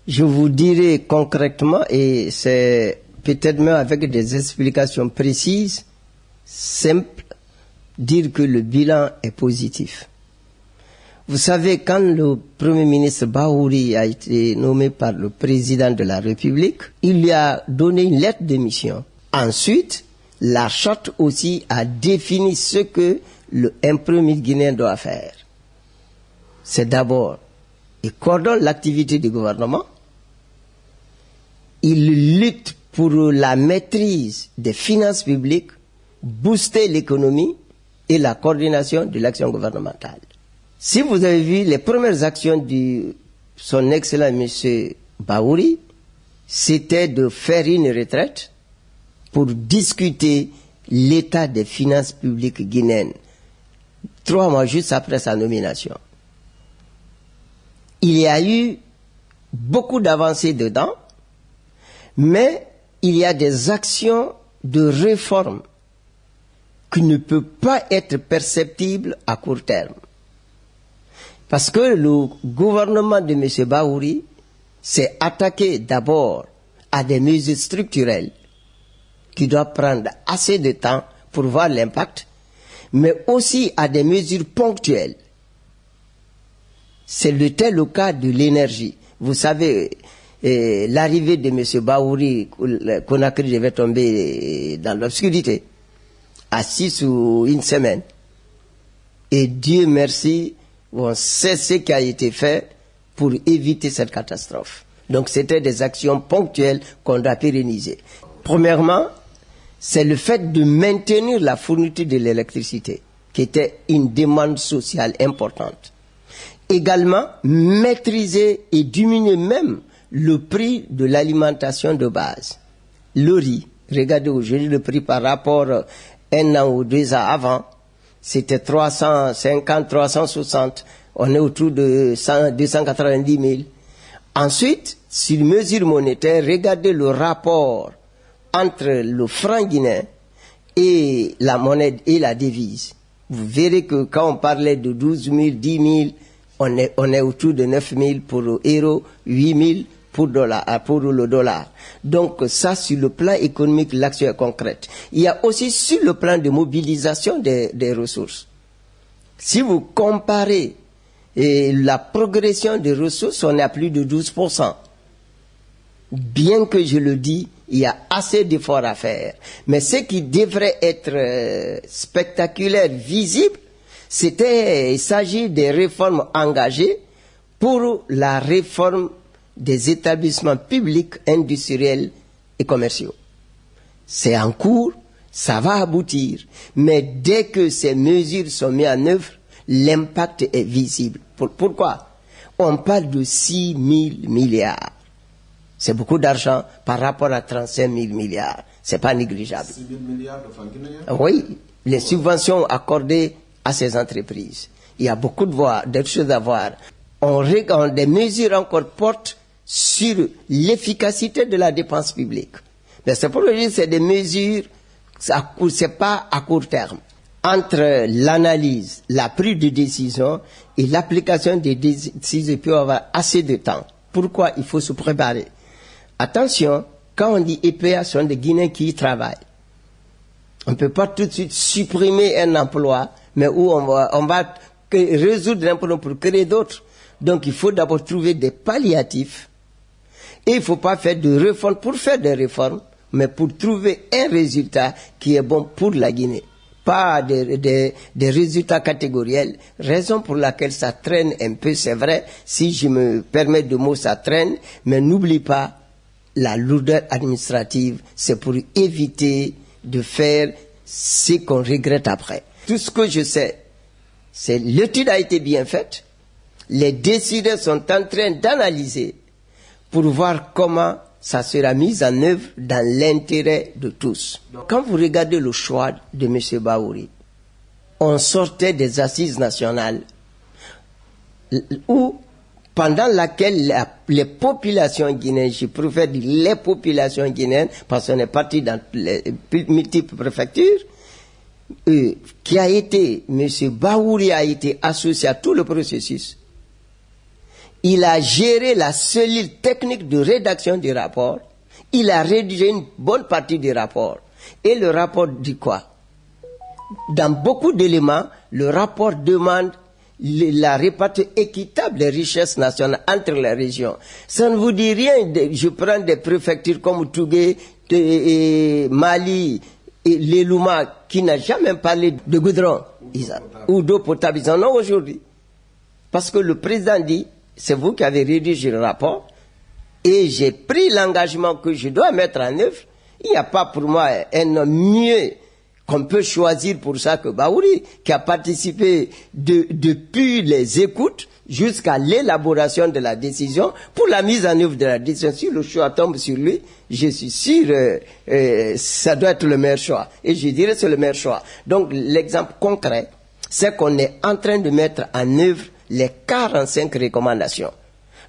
Je vous dirai concrètement, et c'est peut-être même avec des explications précises, simples, dire que le bilan est positif. Vous savez, quand le Premier ministre Bahouri a été nommé par le président de la République, il lui a donné une lettre de mission. Ensuite, la charte aussi a défini ce que un Premier ministre guinéen doit faire. C'est d'abord, il coordonne l'activité du gouvernement, il lutte pour la maîtrise des finances publiques, booster l'économie et la coordination de l'action gouvernementale. Si vous avez vu les premières actions de son excellent M. Bahouri, c'était de faire une retraite pour discuter l'état des finances publiques guinéennes, 3 mois juste après sa nomination. Il y a eu beaucoup d'avancées dedans, mais il y a des actions de réforme qui ne peuvent pas être perceptibles à court terme. Parce que le gouvernement de M. Bahouri s'est attaqué d'abord à des mesures structurelles qui doivent prendre assez de temps pour voir l'impact, mais aussi à des mesures ponctuelles. C'est le cas de l'énergie. Vous savez, l'arrivée de M. Bahouri, Conakry devait tomber dans l'obscurité, assis sous une semaine. Et Dieu merci, on sait ce qui a été fait pour éviter cette catastrophe. Donc c'était des actions ponctuelles qu'on doit pérenniser. Premièrement, c'est le fait de maintenir la fourniture de l'électricité, qui était une demande sociale importante. Également, maîtriser et diminuer même le prix de l'alimentation de base. Le riz, regardez aujourd'hui le prix par rapport à 1 an ou 2 ans avant, c'était 350, 360, on est autour de 290 000. Ensuite, sur mesure monétaire, regardez le rapport entre le franc guinéen et la monnaie et la devise. Vous verrez que quand on parlait de 12 000, 10 000, on est autour de 9 000 pour l'euro, 8 000 pour le dollar. Donc ça, sur le plan économique, l'action est concrète. Il y a aussi sur le plan de mobilisation des ressources. Si vous comparez la progression des ressources, on est à plus de 12%. Bien que je le dis, il y a assez d'efforts à faire. Mais ce qui devrait être spectaculaire, visible, il s'agit des réformes engagées pour la réforme des établissements publics, industriels et commerciaux. C'est en cours, ça va aboutir. Mais dès que ces mesures sont mises en œuvre, l'impact est visible. Pourquoi? On parle de 6 000 milliards. C'est beaucoup d'argent par rapport à 35 000 milliards. C'est pas négligeable. 6 000 milliards de francs guinéens? Oui, les subventions accordées à ces entreprises. Il y a beaucoup de choses à voir. Des mesures encore portent sur l'efficacité de la dépense publique. Mais c'est pour dire que c'est des mesures, c'est pas à court terme. Entre l'analyse, la prise de décision et l'application des décisions, il peut y avoir assez de temps. Pourquoi il faut se préparer? Attention, quand on dit EPA, ce sont des Guinéens qui y travaillent. On ne peut pas tout de suite supprimer un emploi, mais où on va résoudre un problème pour créer d'autres. Donc il faut d'abord trouver des palliatifs. Et il ne faut pas faire de réformes pour faire des réformes, mais pour trouver un résultat qui est bon pour la Guinée. Pas des résultats catégoriels, raison pour laquelle ça traîne un peu, c'est vrai, si je me permets de mot, ça traîne, mais n'oublie pas, la lourdeur administrative, c'est pour éviter de faire ce qu'on regrette après. Tout ce que je sais, c'est l'étude a été bien faite, les décideurs sont en train d'analyser pour voir comment ça sera mis en œuvre dans l'intérêt de tous. Quand vous regardez le choix de M. Bahouri, on sortait des assises nationales où, pendant laquelle les populations guinéennes, je préfère dire les populations guinéennes, parce qu'on est parti dans les multiples préfectures, M. Bahouri a été associé à tout le processus. Il a géré la cellule technique de rédaction du rapport. Il a rédigé une bonne partie du rapport. Et le rapport dit quoi? Dans beaucoup d'éléments, le rapport demande la répartition équitable des richesses nationales entre les régions. Ça ne vous dit rien. Je prends des préfectures comme Tougué, Mali, et l'Elouma, qui n'a jamais parlé de goudron ou d'eau potable. Ils en ont aujourd'hui. Parce que le président dit, c'est vous qui avez rédigé le rapport, et j'ai pris l'engagement que je dois mettre en œuvre. Il n'y a pas pour moi un homme mieux qu'on peut choisir pour ça que Bahouri, qui a participé depuis les écoutes jusqu'à l'élaboration de la décision, pour la mise en œuvre de la décision. Si le choix tombe sur lui, je suis sûr ça doit être le meilleur choix. Et je dirais c'est le meilleur choix. Donc l'exemple concret, c'est qu'on est en train de mettre en œuvre les 45 recommandations.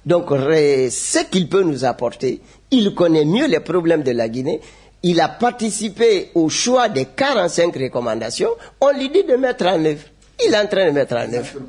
Donc ce qu'il peut nous apporter, il connaît mieux les problèmes de la Guinée. Il a participé au choix des 45 recommandations. On lui dit de mettre en œuvre. Il est en train de mettre en œuvre.